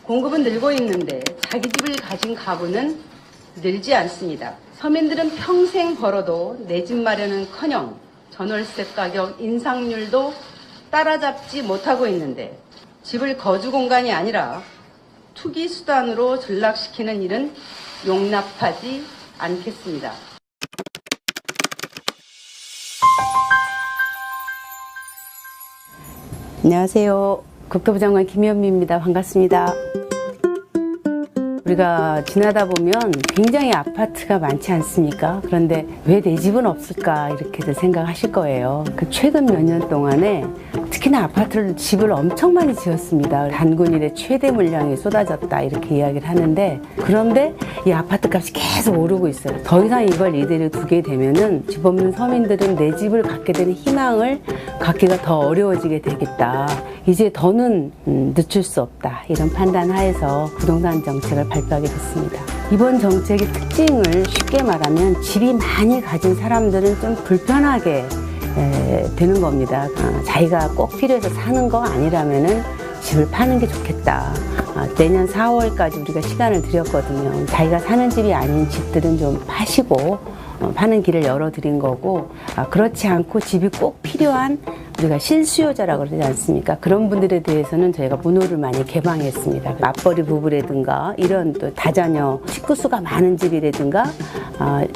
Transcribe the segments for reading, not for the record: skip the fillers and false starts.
공급은 늘고 있는데 자기 집을 가진 가구는 늘지 않습니다. 서민들은 평생 벌어도 내 집 마련은커녕 전월세 가격 인상률도 따라잡지 못하고 있는데 집을 거주 공간이 아니라 투기 수단으로 전락시키는 일은 용납하지 않겠습니다. 안녕하세요. 국토부 장관 김현미입니다. 반갑습니다. 우리가 지나다 보면 굉장히 아파트가 많지 않습니까? 그런데 왜 내 집은 없을까 이렇게들 생각하실 거예요. 최근 몇 년 동안에 특히나 아파트를 집을 엄청 많이 지었습니다. 단군 이래 최대 물량이 쏟아졌다 이렇게 이야기를 하는데, 그런데 이 아파트 값이 계속 오르고 있어요. 더 이상 이걸 이대로 두게 되면은 집 없는 서민들은 내 집을 갖게 되는 희망을 갖기가 더 어려워지게 되겠다. 이제 더는 늦출 수 없다. 이런 판단 하에서 부동산 정책을 발표하게 됐습니다. 이번 정책의 특징을 쉽게 말하면 집이 많이 가진 사람들은 좀 불편하게 되는 겁니다. 자기가 꼭 필요해서 사는 거 아니라면은 집을 파는 게 좋겠다. 내년 4월까지 우리가 시간을 드렸거든요. 자기가 사는 집이 아닌 집들은 좀 파시고 파는 길을 열어드린 거고, 그렇지 않고 집이 꼭 필요한 우리가 실수요자라고 그러지 않습니까? 그런 분들에 대해서는 저희가 문호를 많이 개방했습니다. 맞벌이 부부라든가 이런 또 다자녀 식구수가 많은 집이라든가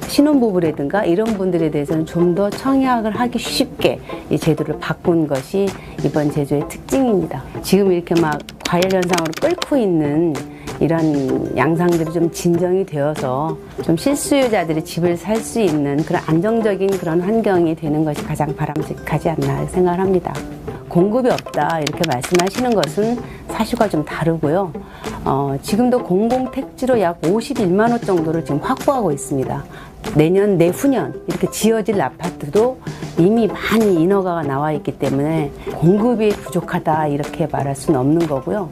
신혼부부라든가 이런 분들에 대해서는 좀 더 청약을 하기 쉽게 이 제도를 바꾼 것이 이번 제도의 특징입니다. 지금 이렇게 막 과열 현상으로 끓고 있는 이런 양상들이 좀 진정이 되어서 좀 실수요자들이 집을 살 수 있는 그런 안정적인 그런 환경이 되는 것이 가장 바람직하지 않나 생각을 합니다. 공급이 없다 이렇게 말씀하시는 것은 사실과 좀 다르고요. 지금도 공공택지로 약 51만 호 정도를 지금 확보하고 있습니다. 내년, 내후년 이렇게 지어질 아파트도 이미 많이 인허가가 나와 있기 때문에 공급이 부족하다 이렇게 말할 수는 없는 거고요.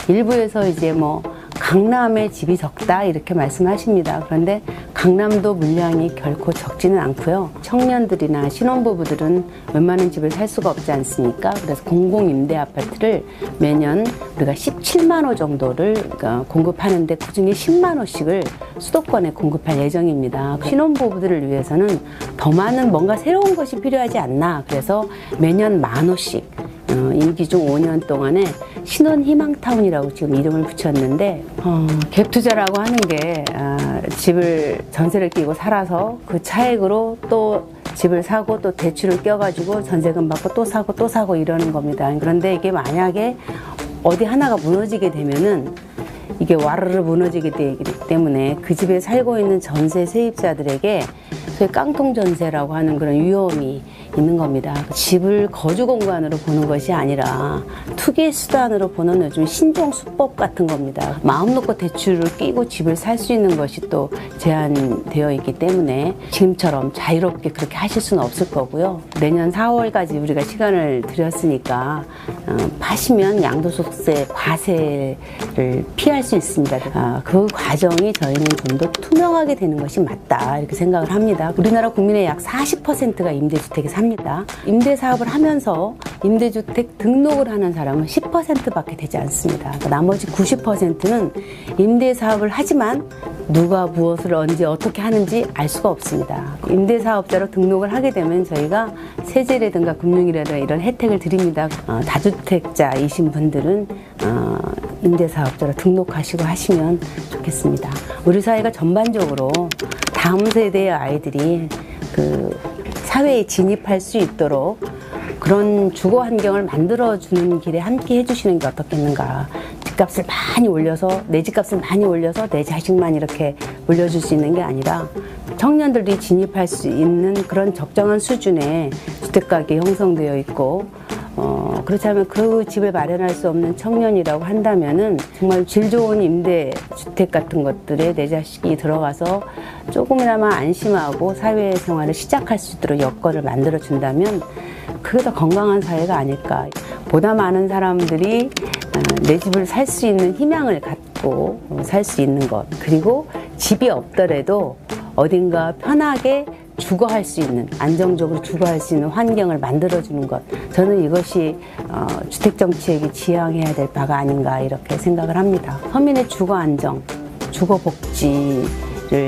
일부에서 이제 뭐 강남에 집이 적다 이렇게 말씀하십니다. 그런데 강남도 물량이 결코 적지는 않고요. 청년들이나 신혼부부들은 웬만한 집을 살 수가 없지 않습니까? 그래서 공공임대 아파트를 매년 우리가 17만 호 정도를 공급하는데 그중에 10만 호씩을 수도권에 공급할 예정입니다. 신혼부부들을 위해서는 더 많은 뭔가 새로운 것이 필요하지 않나. 그래서 매년 10,000호씩 임기 중 5년 동안에 신혼희망타운이라고 지금 이름을 붙였는데, 갭 투자라고 하는 게 집을 전세를 끼고 살아서 그 차액으로 또 집을 사고 또 대출을 껴가지고 전세금 받고 또 사고 또 사고 이러는 겁니다. 그런데 이게 만약에 어디 하나가 무너지게 되면은 이게 와르르 무너지게 되기 때문에 그 집에 살고 있는 전세 세입자들에게 소위 깡통 전세라고 하는 그런 위험이 있는 겁니다. 집을 거주 공간으로 보는 것이 아니라 투기 수단으로 보는 요즘 신종 수법 같은 겁니다. 마음 놓고 대출을 끼고 집을 살 수 있는 것이 또 제한되어 있기 때문에 지금처럼 자유롭게 그렇게 하실 수는 없을 거고요. 내년 4월까지 우리가 시간을 드렸으니까 파시면 양도소득세 과세를 피할 수 있습니다. 그 과정이 저희는 좀 더 투명하게 되는 것이 맞다 이렇게 생각을 합니다. 우리나라 국민의 약 40%가 임대주택에 삽니다. 임대사업을 하면서 임대주택 등록을 하는 사람은 10%밖에 되지 않습니다. 나머지 90%는 임대사업을 하지만 누가 무엇을 언제 어떻게 하는지 알 수가 없습니다. 임대사업자로 등록을 하게 되면 저희가 세제라든가 금융이라든가 이런 혜택을 드립니다. 다주택자이신 분들은 임대사업자로 등록하시고 하시면 좋겠습니다. 우리 사회가 전반적으로 다음 세대의 아이들이 그 사회에 진입할 수 있도록 그런 주거 환경을 만들어주는 길에 함께 해주시는 게 어떻겠는가. 집값을 많이 올려서 내 집값을 많이 올려서 내 자식만 이렇게 물려줄 수 있는 게 아니라 청년들이 진입할 수 있는 그런 적정한 수준의 주택가격이 형성되어 있고, 그렇지 않으면 그 집을 마련할 수 없는 청년이라고 한다면은 정말 질 좋은 임대주택 같은 것들에 내 자식이 들어가서 조금이나마 안심하고 사회생활을 시작할 수 있도록 여건을 만들어 준다면 그게 더 건강한 사회가 아닐까. 보다 많은 사람들이 내 집을 살 수 있는 희망을 갖고 살 수 있는 것, 그리고 집이 없더라도 어딘가 편하게 주거할 수 있는, 안정적으로 주거할 수 있는 환경을 만들어주는 것. 저는 이것이 주택정책이 지향해야 될 바가 아닌가 이렇게 생각을 합니다. 서민의 주거 안정, 주거 복지를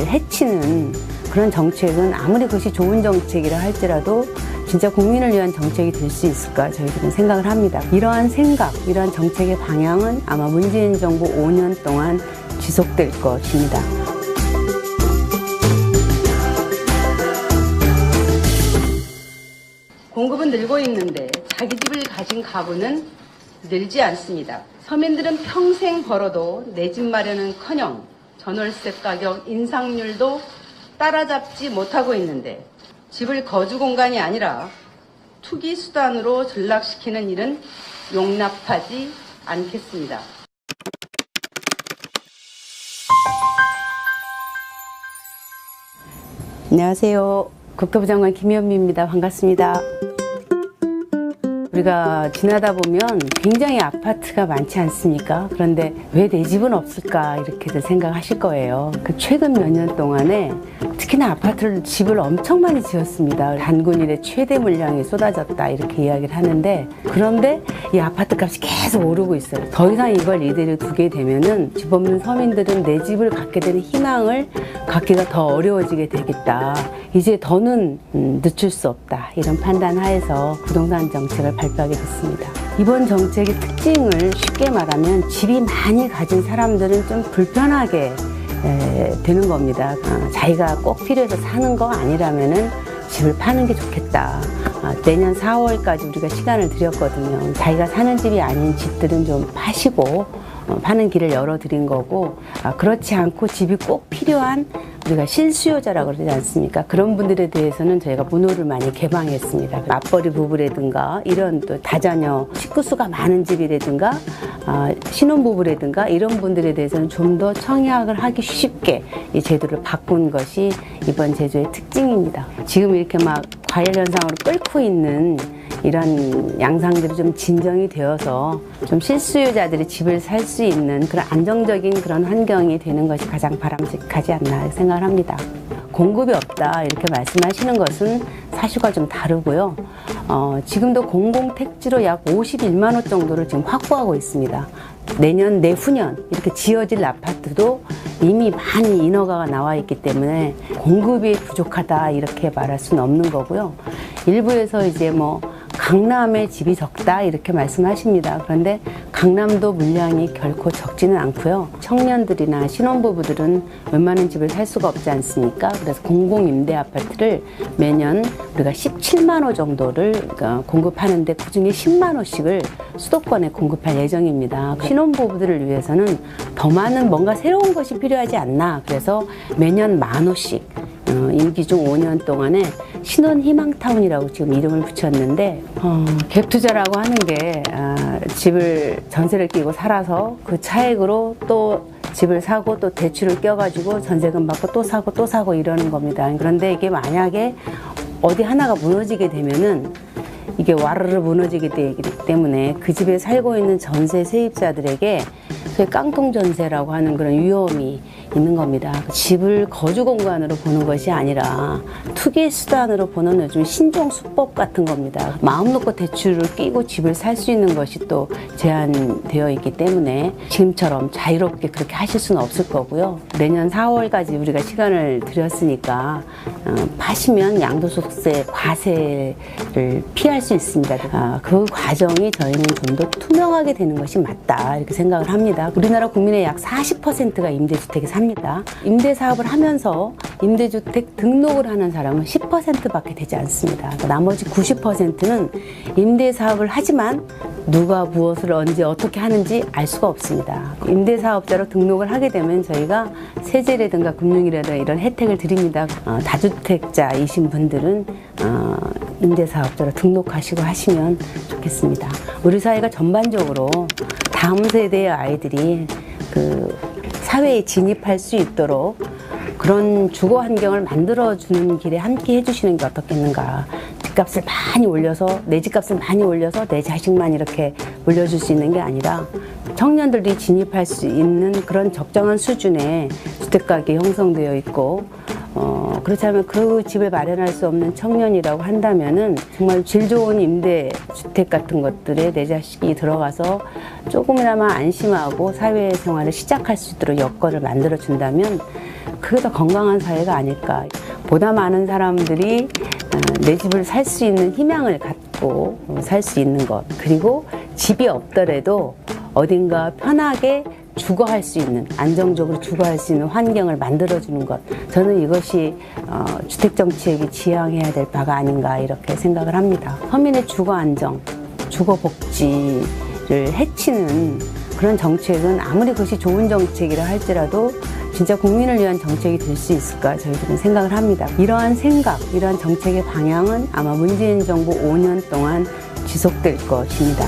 해치는 그런 정책은 아무리 그것이 좋은 정책이라 할지라도 진짜 국민을 위한 정책이 될 수 있을까 저희들은 생각을 합니다. 이러한 생각, 이러한 정책의 방향은 아마 문재인 정부 5년 동안 지속될 것입니다. 공급은 늘고 있는데 자기 집을 가진 가구는 늘지 않습니다. 서민들은 평생 벌어도 내 집 마련은커녕 전월세 가격 인상률도 따라잡지 못하고 있는데 집을 거주 공간이 아니라 투기 수단으로 전락시키는 일은 용납하지 않겠습니다. 안녕하세요. 국토부 장관 김현미입니다. 반갑습니다. 우리가 지나다 보면 굉장히 아파트가 많지 않습니까? 그런데 왜 내 집은 없을까 이렇게들 생각하실 거예요. 최근 몇 년 동안에 특히나 집을 엄청 많이 지었습니다. 단군 이래 최대 물량이 쏟아졌다 이렇게 이야기를 하는데, 그런데 이 아파트 값이 계속 오르고 있어요. 더 이상 이걸 이대로 두게 되면은 집 없는 서민들은 내 집을 갖게 되는 희망을 갖기가 더 어려워지게 되겠다. 이제 더는 늦출 수 없다. 이런 판단 하에서 부동산 정책을 발표하게 됐습니다. 이번 정책의 특징을 쉽게 말하면 집이 많이 가진 사람들은 좀 불편하게 되는 겁니다. 자기가 꼭 필요해서 사는 거 아니라면은 집을 파는 게 좋겠다. 내년 4월까지 우리가 시간을 드렸거든요. 자기가 사는 집이 아닌 집들은 좀 파시고 파는 길을 열어드린 거고, 그렇지 않고 집이 꼭 필요한 우리가 실수요자라고 그러지 않습니까? 그런 분들에 대해서는 저희가 문호를 많이 개방했습니다. 맞벌이 부부라든가 이런 또 다자녀 식구수가 많은 집이라든가 신혼부부라든가 이런 분들에 대해서는 좀 더 청약을 하기 쉽게 이 제도를 바꾼 것이 이번 제도의 특징입니다. 지금 이렇게 막 과열 현상으로 끓고 있는 이런 양상들이 좀 진정이 되어서 좀 실수요자들이 집을 살 수 있는 그런 안정적인 그런 환경이 되는 것이 가장 바람직하지 않나 생각을 합니다. 공급이 없다 이렇게 말씀하시는 것은 사실과 좀 다르고요. 지금도 공공택지로 약 51만 호 정도를 지금 확보하고 있습니다. 내년, 내후년 이렇게 지어질 아파트도 이미 많이 인허가가 나와 있기 때문에 공급이 부족하다 이렇게 말할 수는 없는 거고요. 일부에서 이제 강남에 집이 적다 이렇게 말씀하십니다. 그런데 강남도 물량이 결코 적지는 않고요. 청년들이나 신혼부부들은 웬만한 집을 살 수가 없지 않습니까? 그래서 공공임대 아파트를 매년 우리가 17만 호 정도를 공급하는데 그중에 10만 호씩을 수도권에 공급할 예정입니다. 신혼부부들을 위해서는 더 많은 뭔가 새로운 것이 필요하지 않나. 그래서 매년 10,000호씩 임기 중 5년 동안에 신혼희망타운이라고 지금 이름을 붙였는데, 갭투자라고 하는 게 집을 전세를 끼고 살아서 그 차액으로 또 집을 사고 또 대출을 껴가지고 전세금 받고 또 사고 또 사고 이러는 겁니다. 그런데 이게 만약에 어디 하나가 무너지게 되면은 이게 와르르 무너지게 되기 때문에 그 집에 살고 있는 전세 세입자들에게 소위 깡통 전세라고 하는 그런 위험이 있는 겁니다. 집을 거주 공간으로 보는 것이 아니라 투기 수단으로 보는 요즘 신종 수법 같은 겁니다. 마음 놓고 대출을 끼고 집을 살 수 있는 것이 또 제한되어 있기 때문에 지금처럼 자유롭게 그렇게 하실 수는 없을 거고요. 내년 4월까지 우리가 시간을 드렸으니까 파시면 양도소득세 과세를 피할 수 있습니다. 그 과정이 저희는 좀 더 투명하게 되는 것이 맞다 이렇게 생각을 합니다. 우리나라 국민의 약 40%가 임대주택에 삽니다. 임대사업을 하면서 임대주택 등록을 하는 사람은 10%밖에 되지 않습니다. 나머지 90%는 임대사업을 하지만 누가 무엇을 언제 어떻게 하는지 알 수가 없습니다. 임대사업자로 등록을 하게 되면 저희가 세제라든가 금융이라든가 이런 혜택을 드립니다. 다주택자이신 분들은 임대사업자로 등록하시고 하시면 좋겠습니다. 우리 사회가 전반적으로 다음 세대의 아이들이 사회에 진입할 수 있도록 그런 주거 환경을 만들어주는 길에 함께 해주시는 게 어떻겠는가. 집값을 많이 올려서, 내 집값을 많이 올려서 내 자식만 이렇게 물려줄 수 있는 게 아니라 청년들이 진입할 수 있는 그런 적정한 수준의 주택가격이 형성되어 있고 그렇다면 그 집을 마련할 수 없는 청년이라고 한다면은 정말 질 좋은 임대 주택 같은 것들에 내 자식이 들어가서 조금이나마 안심하고 사회생활을 시작할 수 있도록 여건을 만들어 준다면 그게 더 건강한 사회가 아닐까. 보다 많은 사람들이 내 집을 살 수 있는 희망을 갖고 살 수 있는 것, 그리고 집이 없더라도 어딘가 편하게 주거할 수 있는, 안정적으로 주거할 수 있는 환경을 만들어주는 것, 저는 이것이 주택정책이 지향해야 될 바가 아닌가 이렇게 생각을 합니다. 서민의 주거 안정, 주거 복지를 해치는 그런 정책은 아무리 그것이 좋은 정책이라 할지라도 진짜 국민을 위한 정책이 될 수 있을까 저희들은 생각을 합니다. 이러한 생각, 이러한 정책의 방향은 아마 문재인 정부 5년 동안 지속될 것입니다.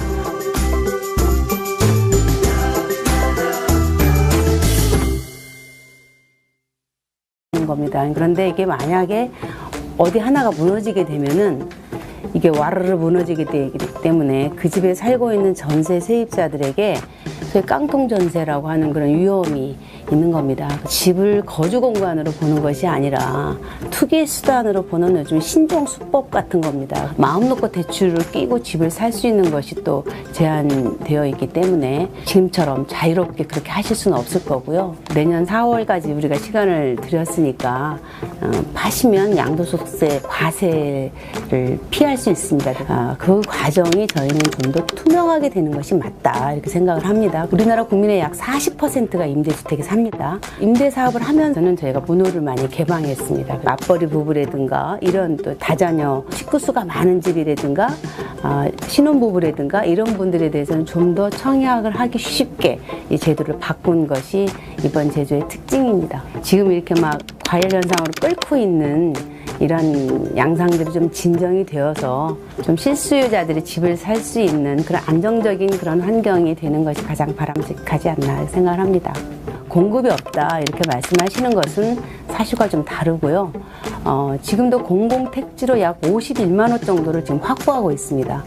겁니다. 그런데 이게 만약에 어디 하나가 무너지게 되면은 이게 와르르 무너지게 되기 때문에 그 집에 살고 있는 전세 세입자들에게 소위 깡통 전세라고 하는 그런 위험이 있는 겁니다. 집을 거주 공간으로 보는 것이 아니라 투기 수단으로 보는 요즘 신종 수법 같은 겁니다. 마음 놓고 대출을 끼고 집을 살 수 있는 것이 또 제한되어 있기 때문에 지금처럼 자유롭게 그렇게 하실 수는 없을 거고요. 내년 4월까지 우리가 시간을 드렸으니까 파시면 양도소득세 과세를 피할 수 있습니다. 그 과정이 저희는 좀 더 투명하게 되는 것이 맞다 이렇게 생각을 합니다. 우리나라 국민의 약 40%가 임대주택에 삽니다. 임대사업을 하면서는 저희가 문호를 많이 개방했습니다. 맞벌이 부부라든가 이런 또 다자녀 식구수가 많은 집이라든가 신혼부부라든가 이런 분들에 대해서는 좀 더 청약을 하기 쉽게 이 제도를 바꾼 것이 이번 제도의 특징입니다. 지금 이렇게 막 과열 현상으로 끓고 있는 이런 양상들이 좀 진정이 되어서 좀 실수요자들이 집을 살 수 있는 그런 안정적인 그런 환경이 되는 것이 가장 바람직하지 않나 생각을 합니다. 공급이 없다 이렇게 말씀하시는 것은 사실과 좀 다르고요. 지금도 공공택지로 약 51만 호 정도를 지금 확보하고 있습니다.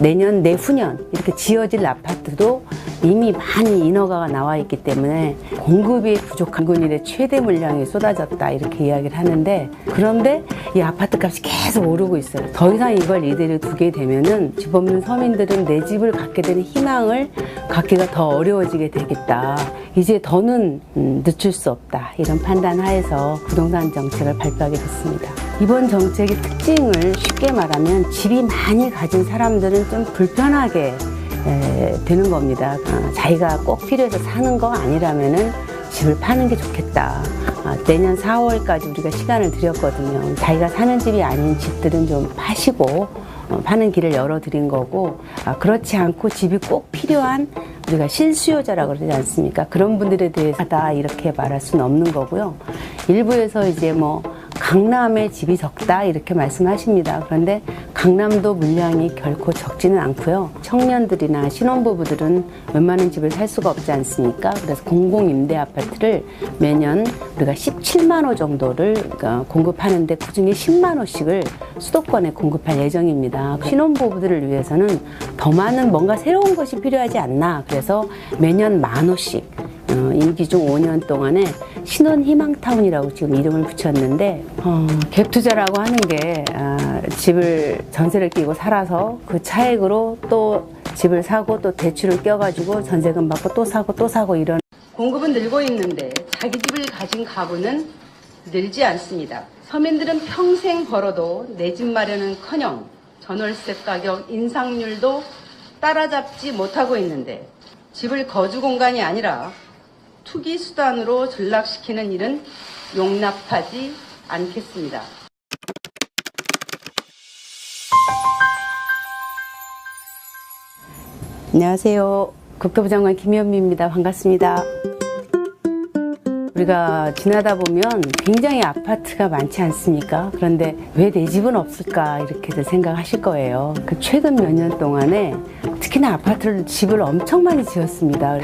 내년, 내후년 이렇게 지어질 아파트도 이미 많이 인허가가 나와 있기 때문에 공급이 부족한 군일의 최대 물량이 쏟아졌다 이렇게 이야기를 하는데, 그런데 이 아파트 값이 계속 오르고 있어요. 더 이상 이걸 이대로 두게 되면은 집 없는 서민들은 내 집을 갖게 되는 희망을 갖기가 더 어려워지게 되겠다. 이제 더는 늦출 수 없다. 이런 판단 하에서 부동산 정책을 발표하게 됐습니다. 이번 정책의 특징을 쉽게 말하면 집이 많이 가진 사람들은 좀 불편하게 되는 겁니다. 자기가 꼭 필요해서 사는 거 아니라면은 집을 파는 게 좋겠다. 내년 4월까지 우리가 시간을 드렸거든요. 자기가 사는 집이 아닌 집들은 좀 파시고 파는 길을 열어드린 거고, 그렇지 않고 집이 꼭 필요한 우리가 실수요자라고 그러지 않습니까? 그런 분들에 대해서 다 이렇게 말할 수는 없는 거고요. 일부에서 이제 뭐 강남에 집이 적다 이렇게 말씀하십니다. 그런데 강남도 물량이 결코 적지는 않고요. 청년들이나 신혼부부들은 웬만한 집을 살 수가 없지 않습니까? 그래서 공공임대 아파트를 매년 우리가 17만 호 정도를 공급하는데 그중에 10만 호씩을 수도권에 공급할 예정입니다. 신혼부부들을 위해서는 더 많은 뭔가 새로운 것이 필요하지 않나. 그래서 매년 1만 호씩 임기 중 5년 동안에 신혼희망타운이라고 지금 이름을 붙였는데, 갭 투자라고 하는 게 집을 전세를 끼고 살아서 그 차액으로 또 집을 사고 또 대출을 껴가지고 전세금 받고 또 사고 또 사고 이런. 공급은 늘고 있는데 자기 집을 가진 가구는 늘지 않습니다. 서민들은 평생 벌어도 내 집 마련은커녕 전월세 가격 인상률도 따라잡지 못하고 있는데 집을 거주 공간이 아니라 투기 수단으로 전락시키는 일은 용납하지 않겠습니다. 안녕하세요. 국토부 장관 김현미입니다. 반갑습니다. 우리가 지나다 보면 굉장히 아파트가 많지 않습니까? 그런데 왜 내 집은 없을까 이렇게들 생각하실 거예요. 최근 몇 년 동안에 특히나 집을 엄청 많이 지었습니다.